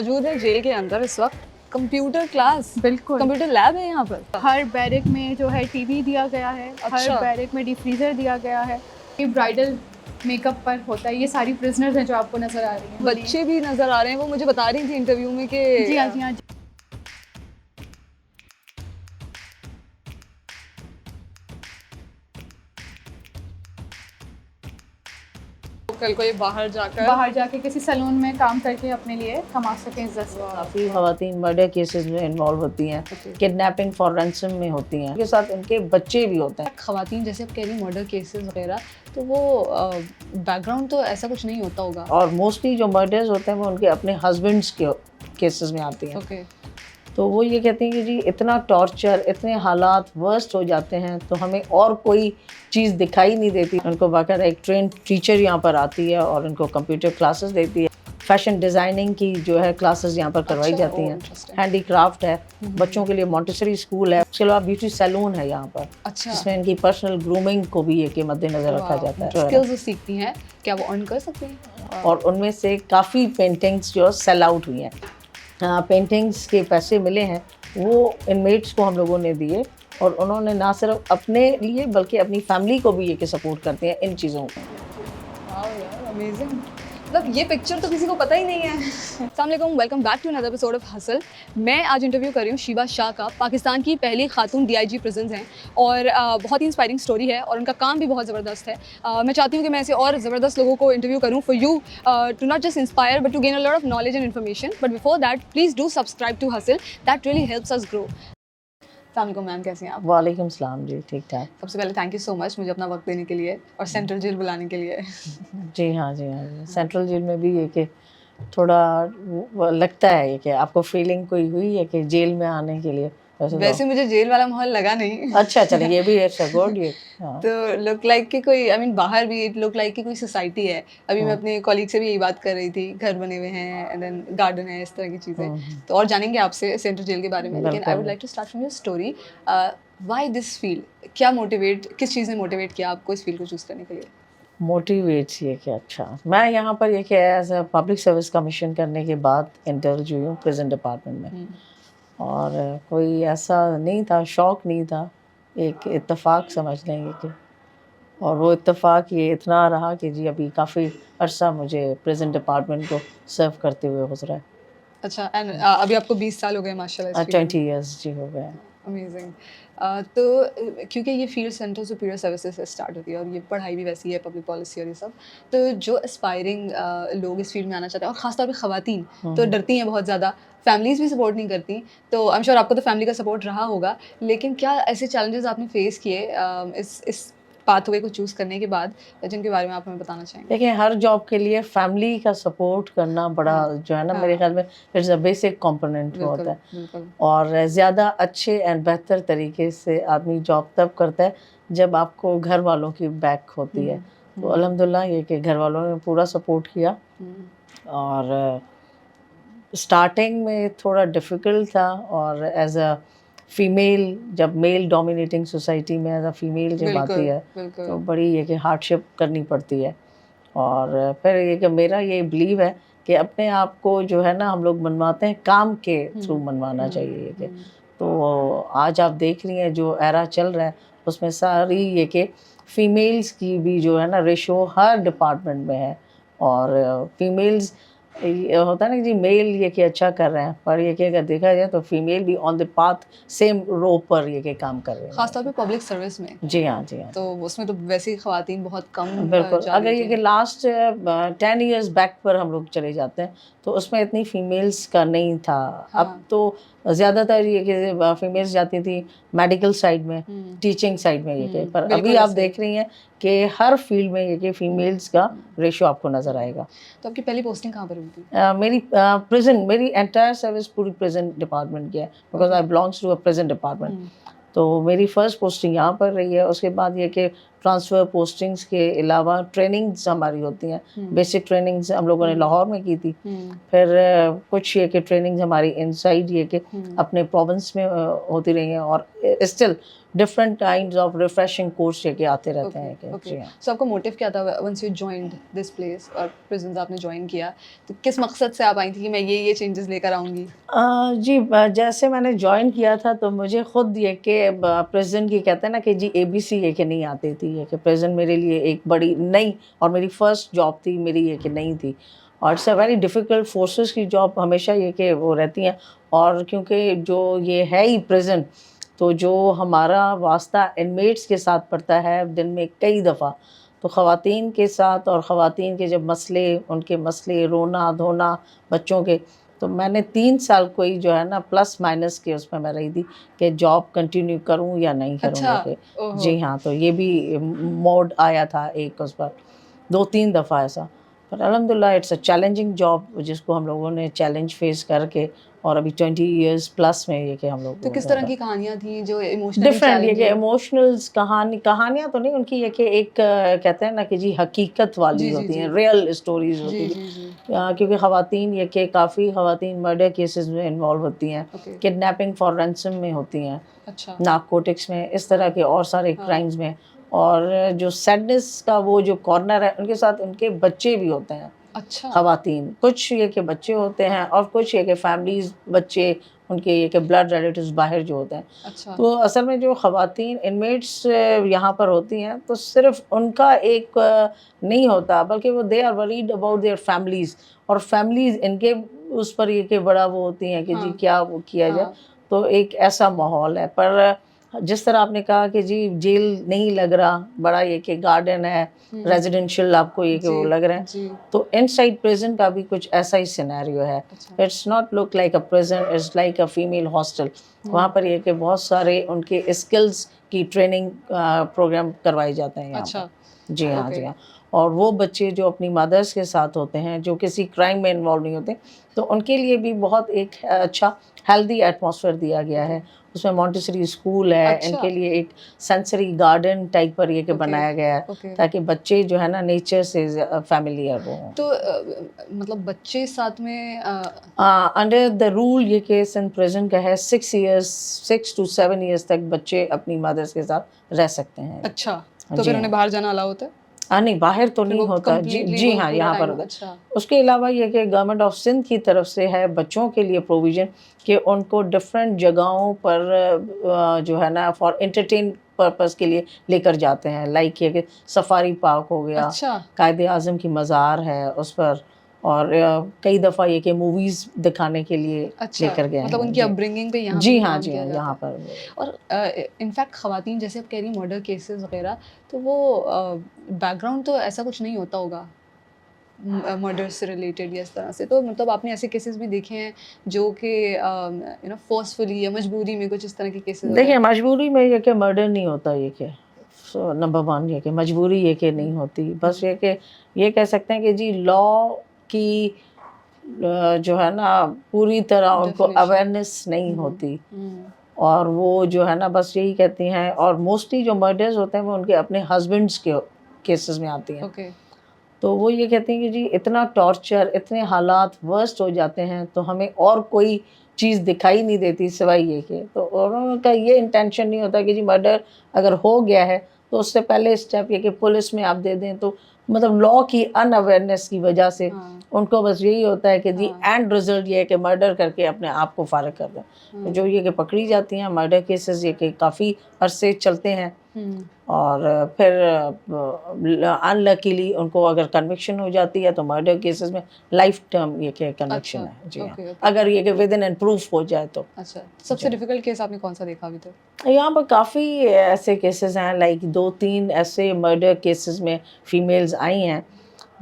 मौजूद है जेल के अंदर इस वक्त कंप्यूटर क्लास, बिल्कुल कंप्यूटर लैब है यहाँ पर। हर बैरक में जो है टीवी दिया गया है। अच्छा। हर बैरक में डीफ्रीजर दिया गया है। ये ब्राइडल मेकअप पर होता है। ये सारी प्रिजनर्स हैं जो आपको नजर आ रही हैं। बच्चे भी नजर आ रहे हैं, वो मुझे बता रही थी इंटरव्यू में कि जी हाँ जी हाँ। कल को ये बाहर जाके किसी सैलून में काम करके अपने लिए कमा सकें इज्जत से। काफ़ी ख़वातीन मर्डर केसेस में इन्वॉल्व होती हैं, किडनैपिंग फॉर रैंसम में होती हैं, उनके साथ उनके बच्चे भी होते हैं। खवातीन जैसे आप कह रही मर्डर केसेस वगैरह, तो वो बैकग्राउंड तो ऐसा कुछ नहीं होता होगा। और मोस्टली जो मर्डर्स होते हैं वो उनके अपने हस्बैंड्स के केसेस में आती हैं। ओके। तो वो ये कहते हैं कि जी इतना टॉर्चर, इतने हालात वर्स्ट हो जाते हैं तो हमें और कोई चीज़ दिखाई नहीं देती। उनको बाकायदा एक ट्रेन टीचर यहाँ पर आती है और उनको कंप्यूटर क्लासेस देती है। फैशन डिज़ाइनिंग की जो है क्लासेस यहाँ पर करवाई जाती हैं। हैंडीक्राफ्ट है, बच्चों के लिए मॉन्टेसरी स्कूल है, उसके अलावा ब्यूटी सैलून है यहाँ पर। अच्छा। जिसमें इनकी पर्सनल ग्रूमिंग को भी ये मद्देनजर रखा जाता है। स्किल्स सीखती हैं, क्या वो अर्न कर सकती हैं? और उनमें से काफ़ी पेंटिंग्स जो सेल आउट हुई हैं। पेंटिंग्स के पैसे मिले हैं वो इनमेट्स को हम लोगों ने दिए और उन्होंने ना सिर्फ अपने लिए बल्कि अपनी फैमिली को भी ये कि सपोर्ट करते हैं इन चीज़ों को। अमेजिंग। मतलब ये पिक्चर तो किसी को पता ही नहीं है। अस्सलाम वालेकुम, welcome back to another episode of Hustle. मैं आज इंटरव्यू कर रही हूँ शीबा शाह का। पाकिस्तान की पहली खातून डीआईजी प्रिजन्स हैं और बहुत ही इंस्पायरिंग स्टोरी है और उनका काम भी बहुत ज़बरदस्त है। मैं चाहती हूँ कि मैं ऐसे और ज़बरदस्त लोगों को इंटरव्यू करूँ for you to not just inspire but to gain a lot of knowledge and information. But before that please do subscribe to Hustle, that really helps us grow. अस्सलाम मैम, कैसे हैं आप? वालेकुम सलाम जी, ठीक ठाक। सबसे पहले थैंक यू सो मच मुझे अपना वक्त देने के लिए और सेंट्रल जेल बुलाने के लिए। जी हाँ जी हाँ जी। सेंट्रल जेल में भी ये कि थोड़ा वो लगता है ये कि आपको फीलिंग कोई हुई है कि जेल में आने के लिए? वैसे मुझे जेल वाला माहौल लगा नहीं। अच्छा चलिए, ये भी अच्छा गुड। ये हाँ। तो लुक लाइक कि कोई आई मीन बाहर भी इट लुक लाइक कि कोई सोसाइटी है। अभी मैं अपने कॉलीग से भी यही बात कर रही थी, घर बने हुए हैं एंड देन गार्डन है, इस तरह की चीज़ें। तो और जानेंगे आपसे सेंट्रल जेल के बारे में, लेकिन I would like to start from your story. Why this field? क्या किस चीज़ ने मोटिवेट किया आपको इस फील्ड को चूज़ करने के लिए? मोटिवेट्स ये कि अच्छा मैं यहाँ पर ये कि as a public service commission करने के बाद इंटर्व्यू हुई हूँ प्रिजन डिपार्टमेंट में। और कोई ऐसा नहीं था, शौक़ नहीं था, एक इत्तेफाक समझ लेंगे कि। और वो इत्तेफाक ये इतना रहा कि जी अभी काफ़ी अरसा मुझे प्रिजन डिपार्टमेंट को सर्व करते हुए गुजरा है। अच्छा। एंड अभी आपको 20 साल हो गए माशाल्लाह। 20 ईयर्स जी हो गए। अमेजिंग। तो क्योंकि ये फील्ड सेंट्रल सुपीरियर सर्विसेज से स्टार्ट होती है और ये पढ़ाई भी वैसी है, पब्लिक पॉलिसी और ये सब, तो जो एस्पायरिंग लोग इस फील्ड में आना चाहते हैं और ख़ासतौर पे ख़वातीन तो डरती हैं बहुत ज़्यादा, फैमिलीज़ भी सपोर्ट नहीं करती। तो आई एम श्योर आपको तो फैमिली का सपोर्ट रहा होगा, लेकिन क्या ऐसे चैलेंजेस आपने फेस किए इस पाथवे को चूज़ करने के बाद, जिनके बारे में आप हमें बताना चाहेंगे? देखिए हर जॉब के लिए फैमिली का सपोर्ट करना बड़ा जो है ना, मेरे ख्याल में इट्स अ बेसिक कंपोनेंट होता है। और ज़्यादा अच्छे एंड बेहतर तरीके से आदमी जॉब तब करता है जब आपको घर वालों की बैक होती है। तो अल्हम्दुलिल्लाह ये कि घर वालों ने पूरा सपोर्ट किया। और स्टार्टिंग में थोड़ा डिफ़िकल्ट था और एज अ फीमेल, जब मेल डोमिनेटिंग सोसाइटी में एज अ फीमेल जब आती है तो बड़ी ये कि हार्डशिप करनी पड़ती है। और फिर ये कि मेरा ये बिलीव है कि अपने आप को जो है ना हम लोग मनवाते हैं, काम के थ्रू मनवाना चाहिए ये कि। तो आज आप देख रही हैं जो एरा चल रहा है उसमें सारी ये कि फ़ीमेल्स की भी जो है ना रेशो हर डिपार्टमेंट में है। और फीमेल्स ये होता है ना जी, मेल ये कि अच्छा कर रहे हैं, पर ये कि अगर देखा जाए तो फीमेल भी on the path same row पर ये कि काम कर रहे हैं, खासतौर पे पब्लिक सर्विस में। जी हाँ जी हाँ। तो उसमें तो वैसे ही ख़वातीन बहुत कम बिल्कुल। जा अगर रही ये कि थी। लास्ट 10 इयर्स बैक पर हम लोग चले जाते हैं तो उसमें इतनी फीमेल्स का नहीं था। अब तो ज़्यादातर ये कि फीमेल्स जाती थी मेडिकल साइड में, टीचिंग साइड में ये कि। पर अभी आप देख रही हैं कि हर फील्ड में ये कि फीमेल्स का रेशो आपको नज़र आएगा। तो आपकी पहली पोस्टिंग कहाँ पर हुई थी? मेरी एंटायर सर्विस पूरी प्रिजन डिपार्टमेंट की है, because I belongs to a prison department. तो मेरी फ़र्स्ट पोस्टिंग यहाँ पर रही है। उसके बाद ये कि ट्रांसफ़र पोस्टिंग्स के अलावा ट्रेनिंग्स हमारी होती हैं। बेसिक ट्रेनिंग्स हम लोगों ने लाहौर में की थी। फिर कुछ ये कि ट्रेनिंग्स हमारी इनसाइड ये कि अपने प्रोविंस में होती रही हैं, और still different kinds of refreshing course ये कि आते रहते हैं कि जी हाँ। सो आपका मोटिव क्या था once you joined this place और प्रिजन्स आपने ज्वाइन किया, तो किस मकसद से आप आई थी कि मैं ये चेंजेस लेकर आऊँगी? जी जैसे मैंने ज्वाइन किया था तो मुझे खुद ये कि प्रेजेंट की कहते हैं ना कि जी ABC ये कि नहीं आती थी, ये कि प्रेजेंट मेरे लिए एक बड़ी नई और मेरी फर्स्ट जॉब थी, मेरी ये कि नहीं थी, और it's a very difficult forces की जॉब हमेशा ये कि वो रहती हैं। और क्योंकि जो ये है ही प्रेजेंट, तो जो हमारा वास्ता इनमेट्स के साथ पड़ता है दिन में कई दफ़ा, तो ख़वातीन के साथ और ख़वातीन के जब मसले, उनके मसले, रोना धोना बच्चों के, तो मैंने 3 साल कोई जो है ना प्लस माइनस के उसमें मैं रही थी कि जॉब कंटिन्यू करूं या नहीं करूं। अच्छा, के ओहो। जी हाँ, तो ये भी मोड आया था एक उस पर 2-3 दफ़ा ऐसा। पर अल्हम्दुलिल्लाह इट्स अ चैलेंजिंग जॉब जिसको हम लोगों ने चैलेंज फेस करके, और अभी 20 इयर्स प्लस में ये कि हम लोग तो किस तरह की कहानियाँ थी जो इमोशनली डिफरेंट ये कि चैलेंजिंग? इमोशनल्स कहानियाँ तो नहीं उनकी, ये कि एक कहते हैं ना कि जी हकीकत वाली जी, जी, होती जी। हैं, रियल स्टोरीज जी, होती जी, थी। जी। क्योंकि ख़वातीन ये कि काफ़ी ख़वातीन मर्डर केसेस में इन्वॉल्व होती हैं, ओके। किडनैपिंग फॉर रैंसम में होती हैं, अच्छा। नारकोटिक्स में, इस तरह के और सारे हाँ। क्राइम्स में। और जो सैडनेस का वो जो कॉर्नर है, उनके साथ उनके बच्चे भी होते हैं, अच्छा। ख़वातीन। कुछ ये कि बच्चे होते हैं और कुछ ये कि फैमिलीज़, बच्चे उनके ये कि ब्लड रिलेटिव्स बाहर जो होते हैं। अच्छा। तो असल में जो ख़वातीन इनमेट्स यहाँ पर होती हैं, तो सिर्फ़ उनका एक नहीं होता, बल्कि वो they are worried about their families, और फैमिलीज़ इनके उस पर ये कि बड़ा वो होती हैं कि जी हाँ। क्या वो किया जाए। हाँ। तो एक ऐसा माहौल है। पर जिस तरह आपने कहा कि जी जेल नहीं लग रहा, बड़ा ये कि गार्डन है, रेजिडेंशियल आपको ये कि वो लग रहे हैं, जी। तो इनसाइड प्रिजन का भी कुछ ऐसा ही सिनेरियो है। अच्छा। It's not look like a prison, it's like a female hostel. वहाँ पर ये कि बहुत सारे उनके स्किल्स की ट्रेनिंग प्रोग्राम करवाए जाते हैं यहाँ अच्छा। पर। जी हाँ, ओके। जी हाँ। और वो बच्चे जो अपनी मदर्स के साथ होते हैं, जो किसी क्राइम में इन्वॉल्व नहीं होते, तो उनके लिए भी बहुत एक अच्छा हेल्दी एटमॉस्फेयर दिया गया है। उसमें मॉन्टेसरी स्कूल है, अच्छा। इनके लिए एक सेंसरी गार्डन टाइप पर ये कि ओके। बनाया गया है, ओके। ताकि बच्चे जो है ना नेचर से फ़ैमिलियर हों। तो मतलब बच्चे साथ में अंडर द रूल ये केस इन प्रेजेंट का है 6 to 7 इयर्स तक बच्चे अपनी मदर्स के साथ रह सकते हैं। अच्छा, तो जी फिर हाँ। उन्हें बाहर जाना अलाउ होता है? नहीं, बाहर तो फिर नहीं वो होता। जी कंप्लीटली जी वो हाँ, पूरा यहाँ पर टाइम होता है। अच्छा। उसके अलावा ये कि गवर्नमेंट ऑफ सिंध की तरफ से है बच्चों के लिए प्रोविज़न कि उनको डिफरेंट जगहों पर जो है ना फॉर एंटरटेन पर्पज़ के लिए लेकर जाते हैं। लाइक ये कि सफारी पार्क हो गया, अच्छा। कायदे आज़म की मज़ार है उस पर, और कई दफ़ा ये कि मूवीज़ दिखाने के लिए अच्छा, लेकर गए मतलब हैं। उनकी जी। अपब्रिंगिंग पे यहाँ पे जी भी हाँ, काम जी किया हाँ, जाता यहाँ है। पर। और इनफैक्ट ख़वातीन जैसे आप कह रही हैं मर्डर केसेस वगैरह, तो वो बैकग्राउंड तो ऐसा कुछ नहीं होता होगा मर्डर से रिलेटेड या इस तरह से, तो मतलब आपने ऐसे केसेस भी देखे हैं जो कि फोर्सफुली या मजबूरी में कुछ इस तरह के केसेस होते देखिए, हैं? मजबूरी में ये कि मर्डर नहीं होता ये कि नंबर 1 ये कि मजबूरी ये कि नहीं होती। बस ये कि ये कह सकते हैं कि जी लॉ की जो है ना पूरी तरह उनको डेफिनेशन। अवेयरनेस नहीं होती, और वो जो है ना बस यही कहती हैं, और मोस्टली जो मर्डर्स होते हैं वो उनके अपने हस्बैंड्स के केसेस में आती हैं। ओके। तो वो ये कहती हैं कि जी इतना टॉर्चर, इतने हालात वर्स्ट हो जाते हैं, तो हमें और कोई चीज़ दिखाई नहीं देती सिवाय ये के। तो उनका ये इंटेंशन नहीं होता कि जी मर्डर अगर हो गया है तो उससे पहले स्टेप ये कि पुलिस में आप दे दें। तो मतलब लॉ की अनअवेयरनेस की वजह से हाँ। उनको बस यही होता है कि जी हाँ। एंड रिजल्ट ये है कि मर्डर करके अपने आप को फारिग कर दें। तो जो ये कि पकड़ी जाती हैं मर्डर केसेस ये कि काफ़ी अरसे चलते हैं, और फिर अनलकीली उनको अगर कन्विक्शन हो जाती है तो मर्डर केसेस में लाइफ टर्म ये कि कन्विक्शन अच्छा। है। जी हाँ, ओके। अगर ये कि विद इन एंड प्रूफ हो जाए तो। अच्छा, सबसे डिफिकल्ट केस आपने कौन सा देखा अभी तक? यहाँ पर काफ़ी ऐसे केसेस हैं, लाइक 2-3 ऐसे मर्डर केसेस में फीमेल्स आई हैं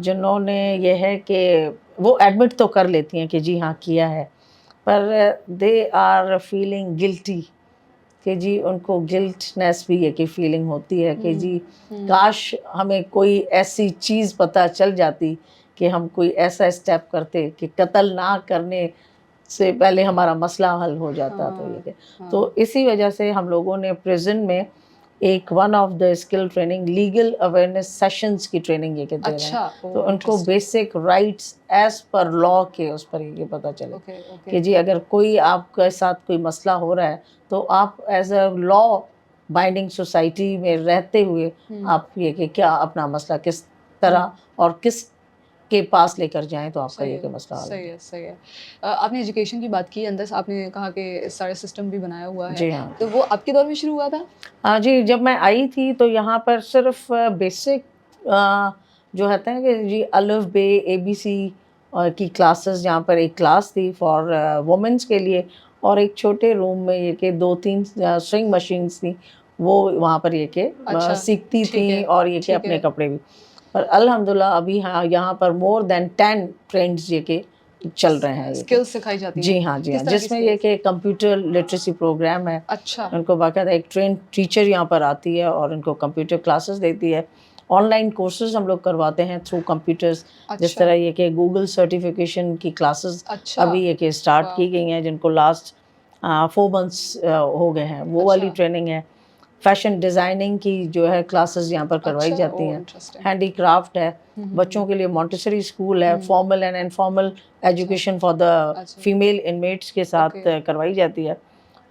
जिन्होंने ये है कि वो एडमिट तो कर लेती हैं कि जी हाँ किया है, पर दे आर फीलिंग गिल्टी कि जी उनको गिल्टनेस भी है कि फीलिंग होती है कि जी काश हमें कोई ऐसी चीज़ पता चल जाती कि हम कोई ऐसा स्टेप करते कि कत्ल ना करने से पहले हमारा मसला हल हो जाता। तो ये कि तो इसी वजह से हम लोगों ने प्रिजन में एक one of the skill training legal awareness sessions की ट्रेनिंग ये के दे रहे अच्छा, हैं, तो उनको basic rights as per law के उस पर ये पता चले ओके ओके कि जी अगर कोई आपके साथ कोई मसला हो रहा है तो आप as a law binding society में रहते हुए आप ये कि क्या अपना मसला किस तरह और किस के पास लेकर जाएं तो आपका ये कि मसला हल सही है सही है। आपने एजुकेशन की बात की, अंदर से आपने कहा कि सारा सिस्टम भी बनाया हुआ है, जी हाँ। तो वो आपके दौर में शुरू हुआ था? हाँ जी, जब मैं आई थी तो यहाँ पर सिर्फ बेसिक जो होता है कि जी अलिफ बे ABC की क्लासेस, जहाँ पर एक क्लास थी फॉर वुमेंस के लिए और एक छोटे रूम में ये कि 2-3 स्विंग मशीन्स थी, वो वहाँ पर ये कि अच्छा, सीखती ठीक थी है, और ये कि ठीक अपने है। कपड़े भी। पर अल्हम्दुलिल्लाह अभी हाँ यहाँ पर मोर देन 10 ट्रेंड्स ये कि चल रहे हैं ये कि। स्किल्स सिखाई जाती हैं? जी हाँ, जी किस हाँ, तरह की जिसमें ये skills? कि कंप्यूटर लिटरेसी प्रोग्राम है। अच्छा, उनको बाकायदा एक ट्रेन टीचर यहाँ पर आती है और उनको कंप्यूटर क्लासेस देती है। ऑनलाइन कोर्सेज हम लोग करवाते हैं थ्रू कंप्यूटर्स, जिस अच्छा, तरह ये कि गूगल सर्टिफिकेशन की क्लासेस अच्छा, अभी ये कि स्टार्ट वाह! की गई हैं, जिनको लास्ट 4 मंथ्स हो गए हैं, वो वाली अच्छा, ट्रेनिंग है। फैशन डिज़ाइनिंग की जो है क्लासेस यहाँ पर करवाई अच्छा, जाती ओह हैं। इंटरेस्टिंग। हैंडीक्राफ्ट है, बच्चों के लिए मॉन्टेसरी स्कूल है, formal and informal education for the अच्छा, फीमेल इनमेट्स के साथ ओके, करवाई जाती है।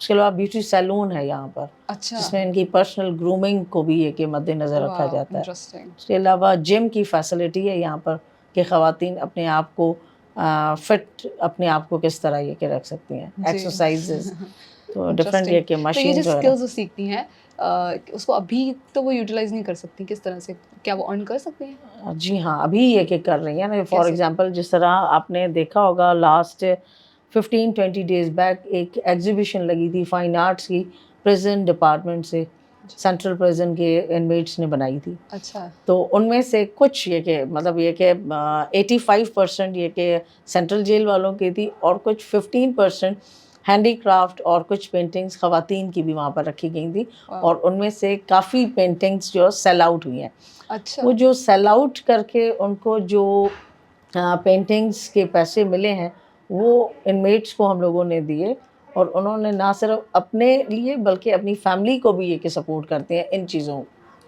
उसके अलावा ब्यूटी सैलून है यहाँ पर, अच्छा, जिसमें इनकी पर्सनल ग्रूमिंग को भी ये कि मद्देनज़र रखा वाह जाता है। इंटरेस्टिंग। उसके अलावा जिम की फैसिलिटी है यहाँ पर कि ख़वातीन अपने आप को फिट अपने आप को किस तरह ये कि रख सकती हैं, जी। एक्सरसाइजेज तो डिफरेंट ये इंटरेस्टिंग। कि तो ये मशीन जो जो है ना। स्किल्स वो सीखती हैं, उसको अभी तो वो यूटिलाइज नहीं कर सकती, किस तरह से? क्या वो अर्न कर सकती हैं? जी हाँ, अभी ये कि कर रही हैं ना। फॉर कैसे? एग्जांपल जिस तरह आपने देखा होगा लास्ट 15-20 डेज़ बैक एक एग्जीबिशन लगी थी फाइन आर्ट्स की, प्रिजन डिपार्टमेंट से, सेंट्रल प्रिजन के इनमेट्स ने बनाई थी। अच्छा, तो उनमें से कुछ ये कि मतलब ये कि 85% ये कि सेंट्रल जेल वालों की थी और कुछ 15% हैंडीक्राफ्ट और कुछ पेंटिंग्स ख़वातीन की भी वहाँ पर रखी गई थी वाह! और उनमें से काफ़ी पेंटिंग्स जो सेल आउट हुई हैं। अच्छा, वो जो सेल आउट करके उनको जो पेंटिंग्स के पैसे मिले हैं, वो इनमेट्स को हम लोगों ने दिए और उन्होंने ना सिर्फ अपने लिए बल्कि अपनी फैमिली को भी ये कि सपोर्ट करते हैं इन चीज़ों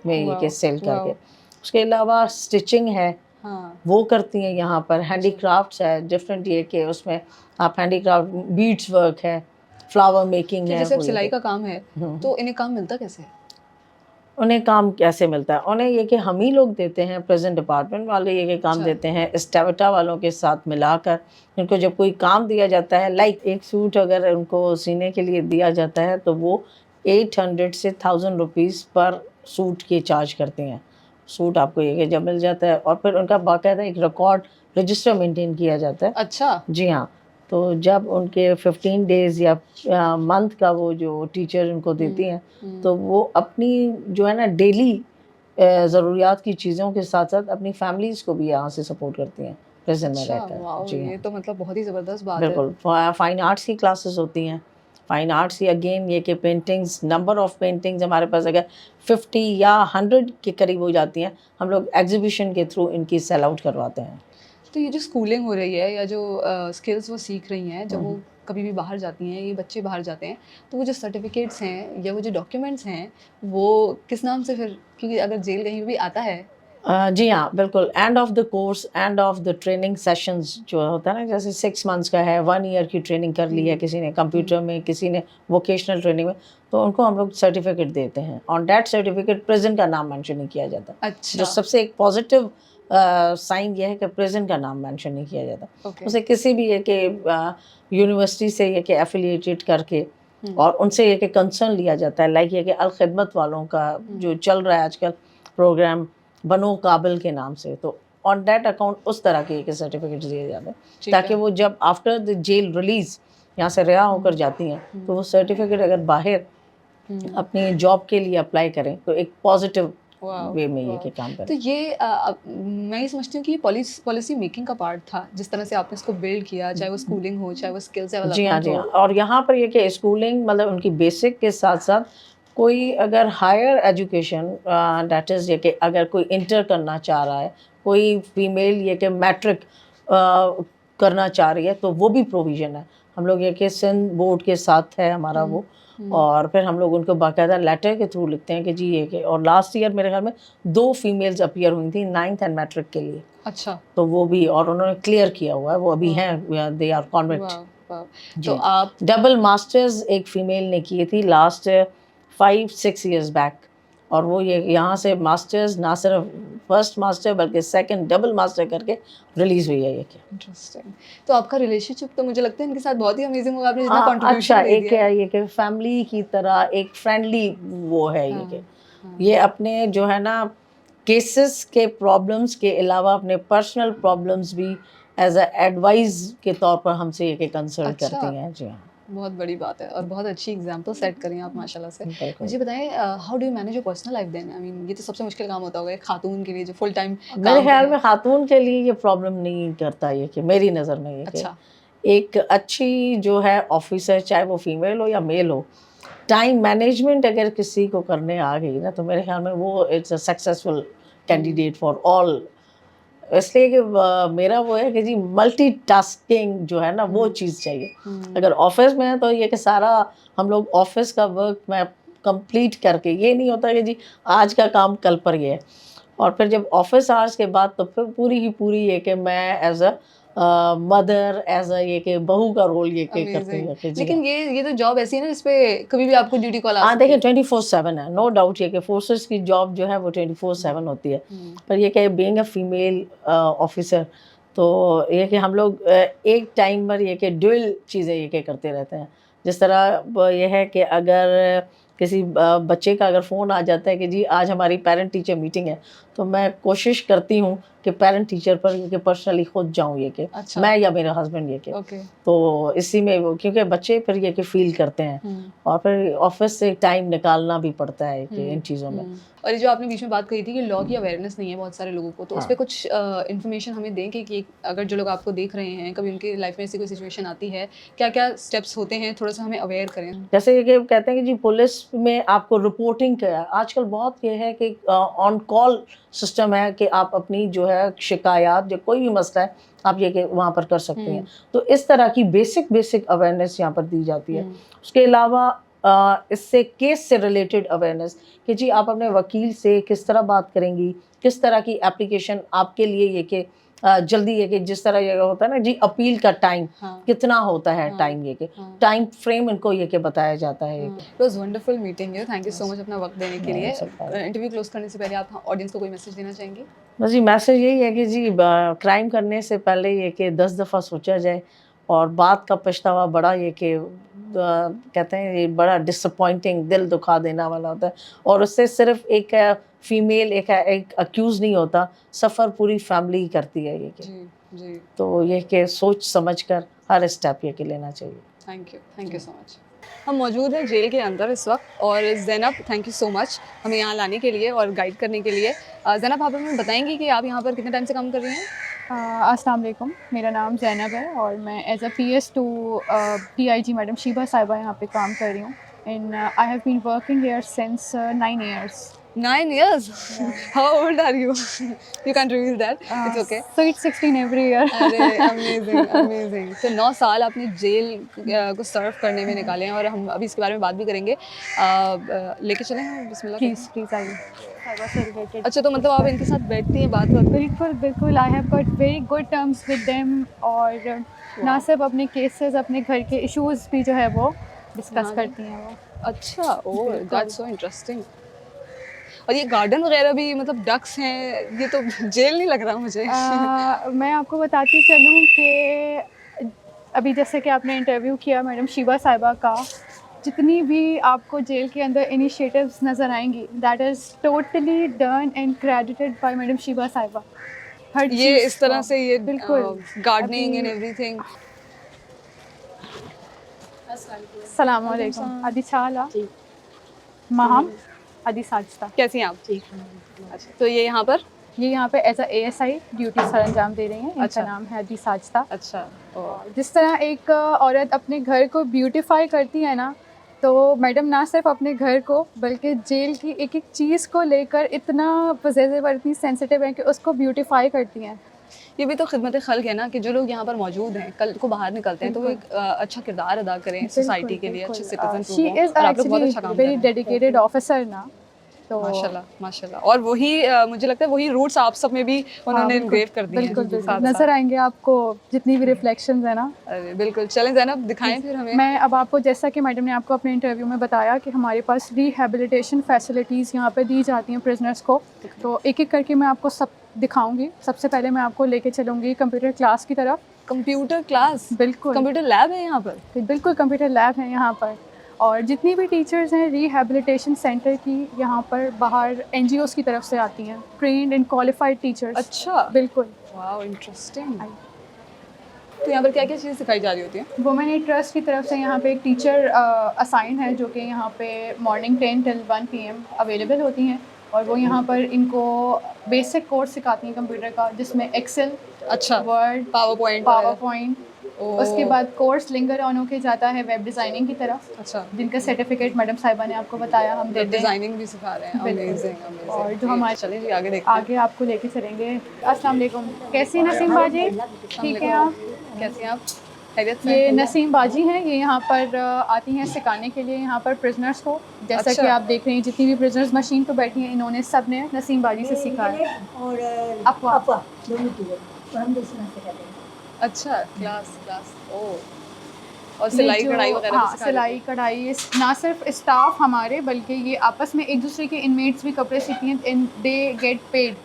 में ये कि वाओ! सेल करके। वाओ! उसके अलावा स्टिचिंग है, हाँ, वो करती हैं यहाँ पर। हैंडीक्राफ्ट्स है डिफरेंट ये कि उसमें आप हैंडीक्राफ्ट बीड्स वर्क है, फ्लावर मेकिंग तो है, जैसे अब वो ये सिलाई कि का काम है, तो इन्हें काम मिलता कैसे है? उन्हें काम कैसे मिलता है? उन्हें ये कि हम ही लोग देते हैं, प्रेज़ेंट डिपार्टमेंट वाले ये कि काम अच्छा, देते हैं स्टेविटा वालों के साथ मिलाकर। इनको जब कोई काम दिया जाता है, लाइक एक सूट अगर उनको सीने के लिए दिया जाता है तो वो 800 से 1000 रुपीज़ पर सूट के चार्ज करते हैं। सूट आपको ये कि जब मिल जाता है और फिर उनका बाकायदा एक रिकॉर्ड रजिस्टर मेंटेन किया जाता है। अच्छा, जी हाँ, तो जब उनके 15 डेज़ या मंथ का वो जो टीचर उनको देती हैं, तो वो अपनी जो है ना डेली ज़रूरियात की चीज़ों के साथ-साथ अपनी फैमिलीज़ को भी यहाँ से सपोर्ट करती हैं, प्रिज़न में अच्छा, रहकर। वाओ! जी ये हाँ, तो मतलब बहुत ही ज़बरदस्त बात है। बिल्कुल। फाइन आर्ट्स की क्लासेस होती हैं। फाइन आर्ट्स की अगेन ये कि पेंटिंग्स, नंबर ऑफ़ पेंटिंग्स हमारे पास अगर 50 या 100 के करीब हो जाती हैं, हम लोग एग्ज़िबिशन के थ्रू इनकी सेल आउट करवाते हैं। तो ये जो स्कूलिंग हो रही है या जो स्किल्स वो सीख रही हैं, जब वो कभी भी बाहर जाती हैं, ये बच्चे बाहर जाते हैं, तो वो जो सर्टिफिकेट्स हैं या वो जो डॉक्यूमेंट्स हैं, वो किस नाम से फिर, क्योंकि अगर जेल कहीं भी आता है, जी हाँ, बिल्कुल। End of the course, end of the training sessions जो होता है ना, जैसे 6 मंथ्स का है, 1 ईयर की ट्रेनिंग कर ली है किसी ने कंप्यूटर में, किसी ने वोकेशनल ट्रेनिंग में, तो उनको हम लोग सर्टिफिकेट देते हैं। ऑन दैट सर्टिफिकेट प्रिज़न का नाम मेंशन नहीं किया जाता। अच्छा, जो सबसे एक पॉजिटिव साइन ये है कि प्रिज़न का नाम मेंशन नहीं किया जाता। ओके, उसे किसी भी ये कि यूनिवर्सिटी से ये कि एफ़िलिएटेड करके और उनसे ये कि कंसर्न लिया जाता है, लाइक ये कि अल खिदमत वालों का जो चल रहा है आजकल प्रोग्राम, बनो काबिल के नाम से, तो ऑन दैट अकाउंट उस तरह के सर्टिफिकेट्स दिए जाते हैं ठीक ताकि है। वो जब आफ्टर द जेल रिलीज़ यहाँ से रिहा होकर जाती हैं तो वो सर्टिफिकेट अगर बाहर अपनी जॉब के लिए अप्लाई करें तो एक पॉजिटिव वाओ! वे में ये वाओ! कि काम तो करें। ये मैं ये समझती हूँ कि ये पॉलिसी मेकिंग का पार्ट था, जिस तरह से आपने इसको बिल्ड किया, चाहे वो स्कूलिंग हो, चाहे वो स्किल्स जी हाँ, डेवलपमेंट जी हाँ। हो। और यहाँ पर ये कि स्कूलिंग मतलब उनकी बेसिक के साथ-साथ कोई अगर हायर एजुकेशन दैट इज़ ये कि अगर कोई इंटर करना चाह रहा है, कोई फीमेल ये कि मैट्रिक करना चाह रही है तो वो भी प्रोविज़न है। हम लोग ये कि सिंध बोर्ड के साथ है हमारा वो, और फिर हम लोग उनको बाकायदा लेटर के थ्रू लिखते हैं कि जी ये कि, और लास्ट ईयर मेरे ख्याल में 2 फीमेल्स अपीयर हुई थी 9th एंड मैट्रिक के लिए, अच्छा, तो वो भी, और उन्होंने क्लियर किया हुआ है, वो अभी हैं, दे आर कॉन्वेंट। वाह वाह। जी। तो आप डबल मास्टर्स एक फीमेल ने किए थी लास्ट 5-6 इयर्स बैक, और वो ये यहाँ से मास्टर्स ना सिर्फ फर्स्ट मास्टर बल्कि सेकंड डबल मास्टर करके रिलीज हुई है ये कि। इंटरेस्टिंग। तो आपका रिलेशनशिप तो मुझे लगता है इनके साथ बहुत ही अमेजिंग होगा, आपने जितना अच्छा, कंट्रीब्यूशन दे एक दिया है। है ये कि फैमिली की तरह एक फ्रेंडली वो है ये कि हाँ, ये अपने जो है ना केसेस के प्रॉब्लम्स के अलावा अपने पर्सनल प्रॉब्लम्स भी एज अ एडवाइस के तौर पर हमसे ये कंसल्ट अच्छा। करती हैं। जी हाँ, बहुत बड़ी बात है और बहुत अच्छी एग्जांपल सेट करें आप माशाल्लाह से। बिल्कुल। मुझे बताएं, how do you manage your personal life then? I mean ये तो सबसे मुश्किल काम होता होगा एक खातून के लिए जो फुल टाइम मेरे ख्याल में खातून के लिए ये प्रॉब्लम नहीं करता ये कि मेरी नज़र में ये कि अच्छा, एक अच्छी जो है ऑफिसर, चाहे वो फीमेल हो या मेल हो, टाइम मैनेजमेंट अगर किसी को करने आ गई ना, तो मेरे ख्याल में वो it's a successful candidate for all. इसलिए कि मेरा वो है कि जी मल्टीटास्किंग जो है ना वो चीज़ चाहिए। अगर ऑफिस में है तो ये कि सारा हम लोग ऑफिस का वर्क मैं कंप्लीट करके, ये नहीं होता कि जी आज का काम कल पर ये है, और फिर जब ऑफिस आवर्स के बाद तो फिर पूरी की पूरी ये कि मैं as a mother, as a ये कि बहू का रोल ये कि करती अमेजिंग। हूँ कि जी लेकिन ये तो जॉब ऐसी है ना जिसपे कभी भी आपको ड्यूटी कॉल आ हाँ। सकती देखिए है। 24/7 है, नो डाउट ये कि फोर्सेस की जॉब जो है वो 24/7 होती है, पर ये कि बीइंग अ फीमेल ऑफिसर, तो ये कि हम लोग एक टाइम पर ये कि ड्यूल चीज़ें ये कि करते रहते हैं। जिस तरह ये है कि अगर किसी बच्चे का अगर फ़ोन आ जाता है कि जी आज हमारी पेरेंट टीचर मीटिंग है, तो मैं कोशिश करती हूँ कि पेरेंट टीचर पर ये कि पर्सनली खुद जाऊँ ये कि अच्छा। मैं या मेरा हस्बैंड ये कि, ओके। तो इसी में वो, क्योंकि बच्चे फिर ये कि फील करते हैं, और फिर ऑफिस से टाइम निकालना भी पड़ता है कि इन चीज़ों में। और ये जो आपने बीच में बात कही थी कि लॉ की अवेयरनेस नहीं है बहुत सारे लोगों को, तो उस पे कुछ इन्फॉर्मेशन हमें दें कि अगर जो लोग आपको देख रहे हैं कभी उनकी लाइफ में ऐसी कोई सिचुएशन आती है, क्या क्या स्टेप्स होते हैं, थोड़ा सा हमें अवेयर करें। जैसे ये कि कहते हैं कि जी पुलिस में आपको रिपोर्टिंग का आजकल बहुत ये है कि ऑन कॉल सिस्टम है कि आप अपनी जो है शिकायत, जो कोई भी मसला है, आप ये कि वहाँ पर कर सकते हैं। तो इस तरह की बेसिक अवेयरनेस यहाँ पर दी जाती है। उसके अलावा इससे केस से रिलेटेड अवेयरनेस कि जी आप अपने वकील से किस तरह बात करेंगी, किस तरह की एप्लीकेशन आपके लिए ये कि जल्दी ये कि जिस तरह ये होता है ना जी अपील का टाइम कितना होता है, टाइम ये कि टाइम फ्रेम इनको ये कि बताया जाता है। It was wonderful meeting you, thank you so much अपना वक्त देने के लिए। इंटरव्यू क्लोज करने से पहले आप ऑडियंस को कोई मैसेज देना चाहेंगे? बस जी मैसेज यही है कि जी क्राइम करने से पहले ये कि 10 दफ़ा सोचा जाए, और बात का पछतावा बड़ा ये कि कहते हैं ये बड़ा डिसअपॉइंटिंग, दिल दुखा देने वाला होता है, और उससे सिर्फ एक फीमेल एक अक्यूज़ नहीं होता, सफ़र पूरी फैमिली करती है ये कि। जी जी, तो ये कि सोच समझ कर हर स्टेप ये कि लेना चाहिए। Thank you so much. हम मौजूद हैं जेल के अंदर इस वक्त, और Zainab thank you so much हमें यहाँ लाने के लिए और गाइड करने के लिए। ज़ैनब आप हमें बताएंगी कि आप यहाँ पर कितने टाइम से काम कर रही हैं? अस्सलाम वालेकुम, मेरा नाम ज़ैनब है और मैं as a PS2 DIG madam Sheeba Sahiba यहाँ पे काम कर रही हूँ। And I have been working here since 9 years. 9 years? How old are you? You can't reveal that. It's okay. Sweet 16 every year. अरे अमेजिंग। तो 9 साल आपने जेल को सर्व करने में निकाले हैं, और हम अभी इसके बारे में बात भी करेंगे। लेके चलें हम, बिस्मिल्लाह। प्लीज़ आइए। साहिबा से रिलेटेड। अच्छा, तो मतलब आप इनके साथ बैठती हैं, बात करती हैं? बिल्कुल I have got very good terms with them, और ना सिर्फ अपने केसेस, अपने घर के इश्यूज भी जो है वो डिस्कस करती हैं वो। अच्छा, ओह दैट्स सो इंटरेस्टिंग। और ये गार्डन वगैरह भी, मतलब डक्स हैं, ये तो जेल नहीं लग रहा मुझे। मैं आपको बताती चलूँ कि अभी जैसे कि आपने इंटरव्यू किया मैडम शीबा साहिबा का, जितनी भी आपको जेल के अंदर इनिशिएटिव्स नज़र आएंगी, that is totally done and credited by madam Sheeba Sahiba. हर ये चीज़ इस तरह से ये बिल्कुल गार्डनिंग एंड एवरीथिंग। अस्सलाम वालेकुम। आदि चाला महम आदि साजता। कैसी हैं आप? ठीक। अच्छा, तो ये यहाँ पर ये यहाँ पे as a ASI duty sir अंजाम दे रही हैं। इनका अच्छा। नाम है आदि साजता। अच्छा, जिस तरह एक औरत अपने घर को ब्यूटीफाई करती है ना, तो मैडम ना सिर्फ अपने घर को बल्कि जेल की एक एक चीज़ को लेकर इतना पॉजिटिव और इतनी सेंसिटिव है कि उसको ब्यूटीफाई करती हैं। ये भी तो खिदमत खल्क है ना कि जो लोग यहाँ पर मौजूद हैं कल को बाहर निकलते हैं तो वो एक अच्छा किरदार अदा करें सोसाइटी के लिए, अच्छे सिटीजन शी इज़ और आप लोग बहुत अच्छा काम कर रहे वेरी हैं डेडिकेटेड ऑफिसर ना, तो माशाल्लाह माशाल्लाह। और वही मुझे लगता है वही रूट्स आप सब में भी उन्होंने इनग्रेव कर दिए हैं बिल्कुल बिल्कुल साथ नजर आएंगे आपको जितनी भी रिफ्लेक्शंस है ना। अरे बिल्कुल, चलें ज़ैनब दिखाएं फिर हमें। मैं अब आपको, जैसा कि मैडम ने आपको अपने इंटरव्यू में बताया कि हमारे पास रिहेबिलिटेशन फैसिलिटीज़ यहाँ पे दी जाती हैं प्रिजनर्स को, तो एक एक करके मैं आपको सब दिखाऊंगी। सबसे पहले मैं आपको लेके चलूँगी कंप्यूटर क्लास की तरफ। कंप्यूटर क्लास, बिल्कुल कंप्यूटर लैब है यहाँ पर? बिल्कुल कंप्यूटर लैब है यहाँ पर, और जितनी भी टीचर्स हैं रिहेबिलिटेशन सेंटर की यहाँ पर बाहर NGOs की तरफ से आती हैं, ट्रेन्ड एंड क्वालिफाइड टीचर्स। अच्छा, बिल्कुल। Wow interesting. तो यहाँ पर क्या क्या चीज़ें सिखाई जा रही होती हैं? वुमेन एड ट्रस्ट की तरफ से यहाँ पे एक टीचर असाइन है जो कि यहाँ पे मॉर्निंग 10 till 1 PM अवेलेबल होती हैं, और वो यहाँ पर इनको बेसिक कोर्स सिखाती हैं कंप्यूटर का, जिसमें एक्सेल, अच्छा, वर्ड, पावर पॉइंट। उसके बाद कोर्स लिंगर ऑन होके जाता है वेब डिज़ाइनिंग की तरफ, अच्छा, जिनका सर्टिफिकेट मैडम साहिबा ने आपको बताया हम देते हैं, डिजाइनिंग भी सिखा रहे हैं। बिल्कुल। Amazing amazing. और जो हमारे चलें जी आगे देखते हैं। आगे आपको लेके चलेंगे। अस्सलाम वालेकुम, कैसी नसीम बाजी? ठीक है आप? कैसे हैं आप? खैरियत से? ये नसीम बाजी हैं, ये यहाँ पर आती हैं सिखाने के लिए यहाँ पर प्रिजनर्स को। जैसा अच्छा। कि आप देख रहे हैं जितनी भी प्रिजनर्स मशीन पर बैठी हैं, इन्होंने सब ने नसीम बाजी से सीखा है। और अफवाह। दोनों की है, और हम दूसरे से करते हैं। अच्छा, क्लास ओ, और सिलाई कढ़ाई वगैरह भी हाँ, सिखा रहे सिलाई कढ़ाई ना सिर्फ स्टाफ हमारे बल्कि ये आपस में एक दूसरे के इनमेट्स भी कपड़े सीखती हैं, and they get paid,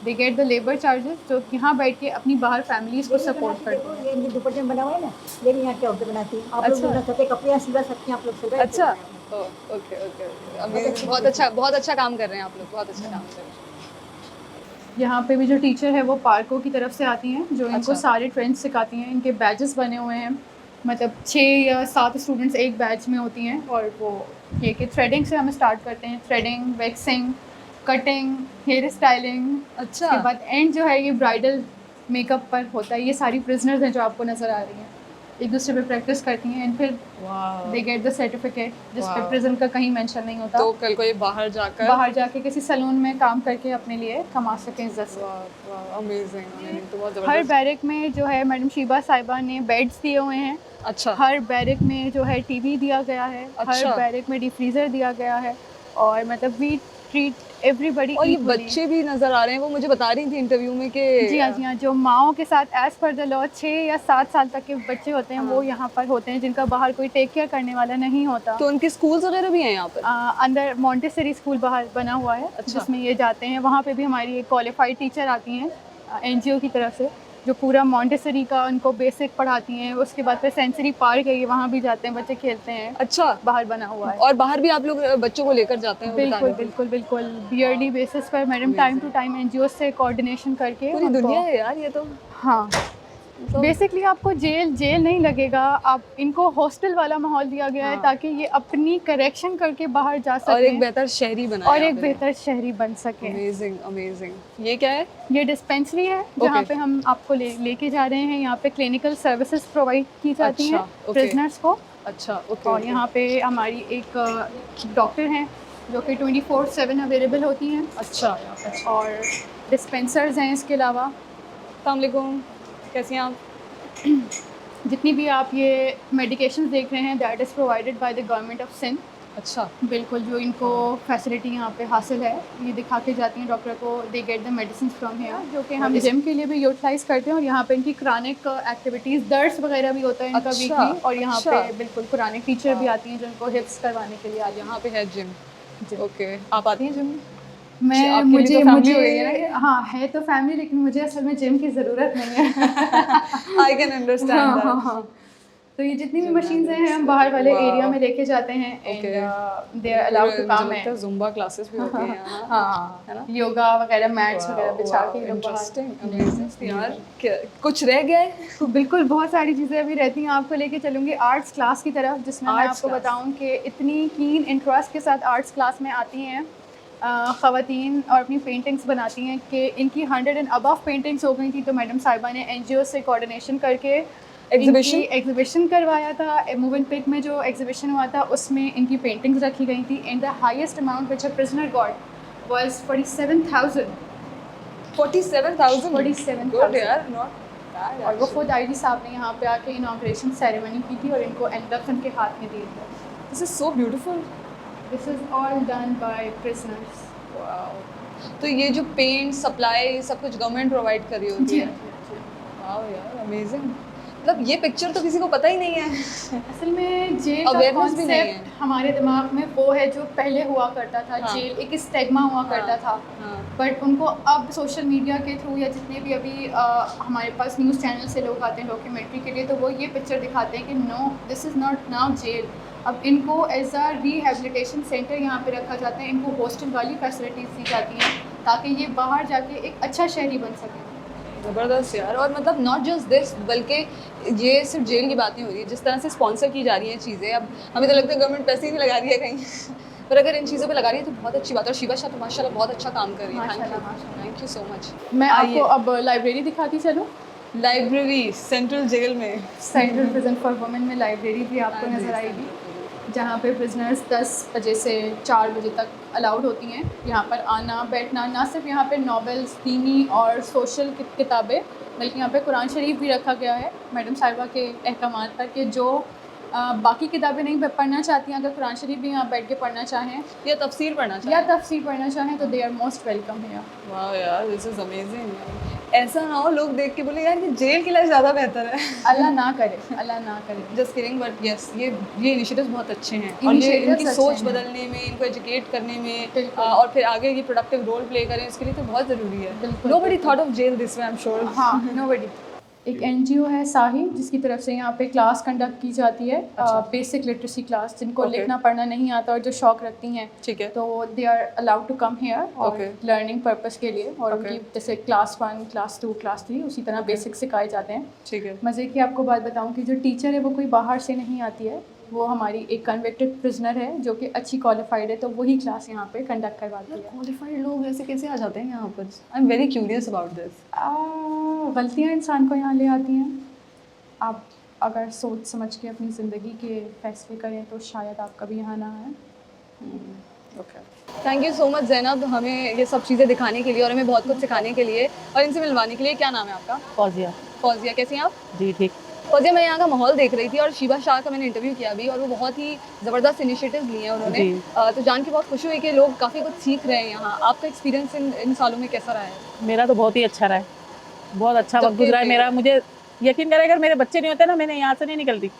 they get the labour charges, जो यहाँ बैठ के अपनी बाहर फैमिलीज को सपोर्ट करते हैं। ये इनके दुपट्टे में बना हुआ है ना, ये भी यहाँ के औरतें बनाती हैं। आप लोग अच्छा। बना सकते, कपड़े यहाँ सिलवा सकती हैं आप लोग सिलवा अच्छा, ओके ओके, अमेजिंग। बहुत अच्छा काम कर रहे हैं आप लोग, बहुत अच्छा काम कर रहे हैं। यहाँ पे भी जो टीचर है वो पार्कों की तरफ से आती हैं, जो इनको अच्छा। सारे ट्रेंड्स सिखाती हैं। इनके बैचेस बने हुए हैं, मतलब 6 या 7 स्टूडेंट्स एक बैच में होती हैं, और वो ये कि थ्रेडिंग से हम स्टार्ट करते हैं, threading, waxing, cutting, hair styling. अच्छा, उसके बाद एंड जो है ये ब्राइडल मेकअप पर होता है। ये सारी प्रिजनर्स हैं जो आपको नज़र आ रही हैं, एक दूसरे पे प्रैक्टिस करती हैं, एंड फिर वाह। दे गेट द सर्टिफिकेट, जिस पे Wow. प्रिजन का कहीं मेंशन नहीं होता। तो कल को ये बाहर जाकर किसी सैलून में काम करके अपने लिए कमा सकें इज्जत से। अमेजिंग, तो बहुत हर जबरदस्त। बैरक में जो है मैडम शीबा साहिबा ने बेड्स दिए हुए हैं, अच्छा, हर बैरक में जो है टीवी दिया गया है, अच्छा। हर बैरक में डिफ्रीज़र दिया गया है, और मतलब वी ट्रीट एवरीबडी और ये इक्वली। बच्चे भी नजर आ रहे हैं, वो मुझे बता रही थी इंटरव्यू में कि जी हाँ, जो माओ के साथ एज पर द लॉ 6 या 7 साल तक के बच्चे होते हैं, वो यहाँ पर होते हैं, जिनका बाहर कोई टेक केयर करने वाला नहीं होता। तो उनके स्कूल्स वगैरह भी हैं यहाँ पर? अंदर मॉन्टेसरी स्कूल बाहर बना हुआ है, अच्छा। जिसमें ये जाते हैं। वहाँ पे भी हमारी एक क्वालिफाइड टीचर आती हैं NGO की तरफ से, जो पूरा मॉन्टेसरी का उनको बेसिक पढ़ाती हैं। उसके बाद फिर सेंसरी पार्क है, ये वहाँ भी जाते हैं, बच्चे खेलते हैं, अच्छा, बाहर बना हुआ है। और बाहर भी आप लोग बच्चों को लेकर जाते हैं? बिल्कुल बताने के लिए? बिल्कुल बिल्कुल, ईयरली बेसिस पर madam time to time NGO से कोऑर्डिनेशन करके पूरी उनको- दुनिया है यार ये तो। हाँ, बेसिकली आपको जेल नहीं लगेगा, आप इनको हॉस्टल वाला माहौल दिया गया है, हाँ। ताकि ये अपनी करेक्शन करके बाहर जा और एक सकें बेहतर शहरी बनाया और एक बेहतर शहरी बन सके। अमेजिंग। ये क्या है? ये डिस्पेंसरी है जहाँ Okay. पे हम आपको लेके जा रहे हैं। यहाँ पे क्लिनिकल सर्विसेज प्रोवाइड की जाती अच्छा, हैं okay. प्रिजनर्स को, अच्छा, ओके। और यहाँ पे हमारी एक डॉक्टर हैं जो कि 24/7 अवेलेबल होती हैं, अच्छा, और डिस्पेंसर्स हैं इसके अलावा। अस्सलाम वालेकुम, कैसी हैं आप? जितनी भी आप ये मेडिकेशन देख रहे हैं, that is provided by the government of Sindh. अच्छा, बिल्कुल, जो इनको फैसिलिटी यहाँ पे हासिल है, ये दिखा के जाती हैं डॉक्टर को, they get the medicine from here, जो कि हम जिम के लिए भी यूटिलाइज़ करते हैं। और यहाँ पे इनकी क्रानिक एक्टिविटीज़, दर्स वगैरह भी होता है इनका अच्छा, वीकली, और यहाँ अच्छा। पे बिल्कुल क्रानिक टीचर भी आती हैं जो इनको हिफ्स करवाने के लिए आ यहाँ पे है जिम। जी। ओके, आप आती हैं जिम? मैं आपके लिए तो family हो गई है ना मुझे ये? हाँ है तो फैमिली, लेकिन मुझे असल में जिम की ज़रूरत नहीं है। I can understand that. तो ये जितनी भी मशीन्स हैं हम बाहर वाले Wow. एरिया में लेके जाते हैं, Okay. And they are allowed to come है। जुम्बा क्लासेस भी होती हैं यहाँ। हाँ, है ना? योगा वगैरह, मैट्स वगैरह बिछा के ये लोग बाहर। इंटरेस्टिंग, अमेजिंग यार। कुछ रह गया है? तो बिल्कुल बहुत सारी चीज़ें अभी रहती हैं। आपको लेके चलूँगी आर्ट्स क्लास की तरफ, जिसमें मैं Arts आपको class. बताऊँ कि इतनी कीन इंटरेस्ट के साथ आर्ट्स क्लास में आती हैं ख़वातीन, और अपनी पेंटिंग्स बनाती हैं कि इनकी 100 एंड अबव पेंटिंग्स हो गई थी। तो मैडम साहिबा ने NGO से कोऑर्डिनेशन करके एग्जीबिशन करवाया था। मूव एंड पिक में जो एग्जीबिशन हुआ था, उसमें इनकी पेंटिंग्स रखी गई थी, and the highest amount which a prisoner got was 47,000। 47,000 47,000 good यार, नॉट बैड। और वो खुद आईजी साहब ने यहाँ पे आके इनाग्रेशन सेरेमनी की थी और इनको एनवेलप उनके हाथ में दिए थे। This is so beautiful. This is all done by prisoners. तो ये जो पेंट सप्लाई सब कुछ गवर्नमेंट प्रोवाइड कर रही होती जी है। वाओ यार, अमेजिंग। मतलब ये पिक्चर तो किसी को पता ही नहीं है। असल में जेल का Awareness भी नहीं है। कॉन्सेप्ट हमारे दिमाग में वो है जो पहले हुआ करता था। हाँ। जेल एक स्टिग्मा हुआ करता था, हाँ। बट उनको अब सोशल मीडिया के थ्रू या जितने भी अभी हमारे पास न्यूज़ चैनल से लोग आते हैं डॉक्यूमेंट्री के लिए, तो वो ये पिक्चर दिखाते हैं कि no, this is not now jail. अब इनको एज अ रिहेबिलिटेशन सेंटर यहाँ पे रखा जाता है, इनको हॉस्टल वाली फैसिलिटीज़ दी जाती हैं ताकि ये बाहर जाके एक अच्छा शहरी बन सके। ज़बरदस्त यार। और मतलब नॉट जस्ट दिस, बल्कि ये सिर्फ जेल की बात नहीं हो रही है, जिस तरह से स्पॉन्सर की जा रही हैं चीज़ें। अब हमें तो लगता है गवर्नमेंट पैसे ही नहीं लगा रही है कहीं पर अगर इन चीज़ों पे लगा रही है तो बहुत अच्छी बात है। और शिवा शाह तो माशाल्लाह बहुत अच्छा काम कर रही है। माशाल्लाह, थैंक यू सो मच। मैं आपको अब लाइब्रेरी दिखाती चलूँ। लाइब्रेरी सेंट्रल जेल में, सेंट्रल प्रिजन फॉर वुमेन में लाइब्रेरी भी आपको हाँ जी, नज़र आएगी, जहाँ पे प्रिजनर्स 10 बजे से 4 बजे तक अलाउड होती हैं यहाँ पर आना बैठना। ना सिर्फ यहाँ पे नॉवेल्स, दीनी और सोशल किताबें, बल्कि यहाँ पे कुरान शरीफ भी रखा गया है मैडम साहिबा के अहकामात पर कि जो बाकी किताबें नहीं पढ़ना चाहती हैं, अगर कुरान शरीफ भी यहाँ बैठ के पढ़ना चाहें या तफसीर पढ़ना या चाहिए। तफसीर पढ़ना चाहें तो दे आर मोस्ट वेलकम है। वाह यार, दिस इज अमेजिंग। ऐसा ना हो लोग देख के बोले यार ये जेल की लाइफ ज़्यादा बेहतर है। अल्लाह ना करे, अल्लाह ना करे। जस्ट किडिंग, बट यस, ये इनिशिएटिव्स बहुत अच्छे हैं और ये Initiatives इनकी अच्छे सोच हैं। बदलने में, इनको एजुकेट करने में बिल्कुल। और फिर आगे ये प्रोडक्टिव रोल प्ले करें, इसके लिए तो बहुत ज़रूरी है। बिल्कुल, nobody thought of jail this way, I am sure. हाँ, नोबडी। एक एनजीओ है साही, जिसकी तरफ से यहाँ पे क्लास कंडक्ट की जाती है, बेसिक लिटरेसी क्लास, जिनको Okay. लिखना पढ़ना नहीं आता और जो शौक रखती हैं, ठीक है। तो they are allowed to come here और Okay. लर्निंग पर्पस के लिए। और Okay. उनकी जैसे क्लास 1, क्लास 2, क्लास 3 उसी तरह बेसिक सिखाए जाते हैं। ठीक है। मज़े की आपको बात बताऊं कि जो टीचर है वो कोई बाहर से नहीं आती है, वो हमारी एक कन्विक्टेड प्रिजनर है जो कि अच्छी क्वालिफाइड है, तो वही क्लास यहाँ पे कंडक्ट करवाती है। क्वालिफाइड लोग ऐसे कैसे आ जाते हैं यहाँ पर? I am very curious about this. गलतियाँ इंसान को यहाँ ले आती हैं। आप अगर सोच समझ के अपनी ज़िंदगी के फैसले करें तो शायद आप कभी यहाँ ना आएँ। Okay, thank you so much Zainab, हमें ये सब चीज़ें दिखाने के लिए और हमें बहुत कुछ सिखाने के लिए और इनसे मिलवाने के लिए। क्या नाम है आपका? फौजिया फौजिया, कैसी हैं आप? जी ठीक। फौजिया, मैं यहाँ का माहौल देख रही थी और शिवा शाह का मैंने इंटरव्यू किया अभी और वो बहुत ही ज़बरदस्त इनिशिएटिव लिए हैं उन्होंने। जी। तो जान के बहुत खुशी हुई कि लोग काफ़ी कुछ सीख रहे हैं यहाँ। आपका एक्सपीरियंस इन सालों में कैसा रहा है? मेरा तो बहुत ही अच्छा रहा है, बहुत अच्छा वक्त जबकि गुजरा है मेरा। मुझे यकीन करें अगर मेरे बच्चे नहीं होते ना, मैंने यहाँ से नहीं निकलती,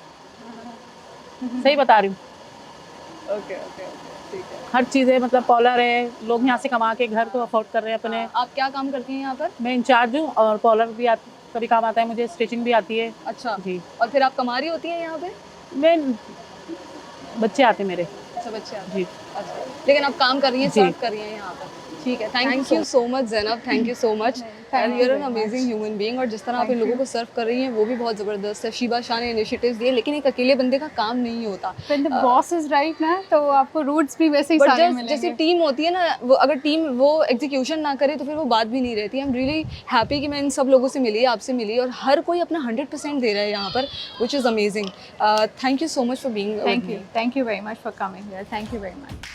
सही बता रही हूँ। ओके ओके, ठीक है। हर चीज़ है, मतलब पॉलर है, लोग यहाँ से कमा के घर को अफोर्ड कर रहे हैं अपने। आप क्या काम करती हैं यहाँ पर? मैं इंचार्ज हूँ और पॉलर भी कभी काम आता है मुझे, स्टिचिंग भी आती है। अच्छा जी। और फिर आप कमा रही होती हैं यहाँ पे? मैं बच्चे आते मेरे। अच्छा, बच्चे आप? जी। अच्छा, लेकिन आप काम कर रही हैं, जी। सर्व कर रही हैं यहाँ पर। ठीक है, thank you so much Zainab, thank you so much. And you are an amazing human being. और जिस तरह आप इन लोगों को सर्व कर रही हैं वो भी बहुत ज़बरदस्त है। शिवा शाह ने इनिशिएटिव्स दिए, लेकिन एक अकेले बंदे का काम नहीं होता। When the boss is right ना, तो आपको रूट्स भी वैसे ही बट सारे जैसी मिलेंगे। टीम होती है ना, वो अगर टीम वो एग्जीक्यूशन ना करे तो फिर वो बात भी नहीं रहती। आई एम रियली हैप्पी कि मैं इन सब लोगों से मिली, आपसे मिली और हर कोई अपना 100% दे रहा है यहाँ पर, which is amazing. Thank you so much for being. Thank you very much for coming here. Thank you very much.